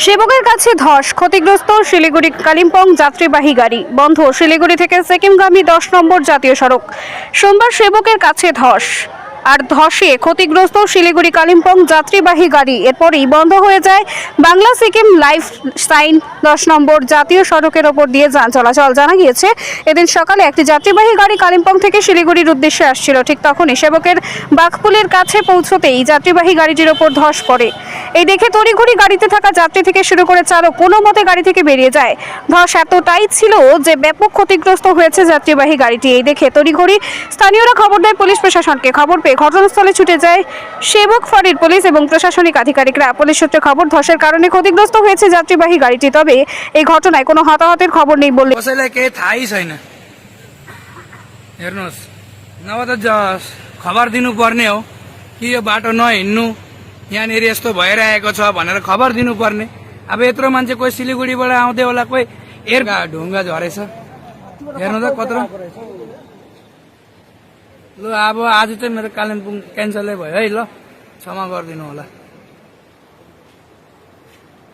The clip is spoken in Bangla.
সেবকের কাছে ধস, ক্ষতিগ্রস্ত শিলিগুড়ি কালিম্পং যাত্রীবাহী গাড়ি, বন্ধ শিলিগুড়ি থেকে সিকিমগামী 10 নম্বর জাতীয় সড়ক। সোমবার সেবকের কাছে ধস আর ধসে ক্ষতিগ্রস্ত শিলিগুড়ি কালিম্পং যাত্রীবাহী গাড়ি। এরপরই বন্ধ হয়ে যায় বাংলা সিকিম লাইফ সাইন 10 নম্বর জাতীয় সড়কের ওপর দিয়ে যান চলাচল। জানা গিয়েছে, এদিন সকালে একটি যাত্রীবাহী গাড়ি কালিম্পং থেকে শিলিগুড়ির উদ্দেশ্যে আসছিল। ঠিক তখনই সেবকের বাঘপুলের কাছে পৌঁছতেই যাত্রীবাহী গাড়িটির ওপর ধস পড়ে। এই দেখে তড়িঘড়ি গাড়িতে থাকা যাত্রী থেকে শুরু করে চালক কোনো মতে গাড়ি থেকে বেরিয়ে যায়। ধস এতটাই ছিল যে ব্যাপক ক্ষতিগ্রস্ত হয়েছে যাত্রীবাহী গাড়িটি। এই দেখে তড়িঘড়ি স্থানীয়রা খবর দেয় পুলিশ প্রশাসনকে। খবর পেয়ে ঘটনাস্থলে ছুটে যায় সেবক ফাঁড়ির পুলিশ এবং প্রশাসনিক আধিকারিকরা। পুলিশ সূত্রে খবর, ধসের কারণে ক্ষতিগ্রস্ত হয়েছে যাত্রীবাহী গাড়িটি। তবে এই ঘটনায় কোনো হতাহতের খবর নেই বলে खबर दिनु पर्ने हो कि यो बाटो नहिँड्नु, यहाँनिर यस्तो भइरहेको छ भनेर खबर दिनु पर्ने। अब यत्रो मान्छे कोही सिलिगुडीबाट आउँदै होला, कोही ढुङ्गा झरेछ, हेर्नु त कत्रो। ल अब आज चाहिँ मेरो कालिम्पोङ क्यान्सलै भयो है, ल क्षमा गरिदिनु होला।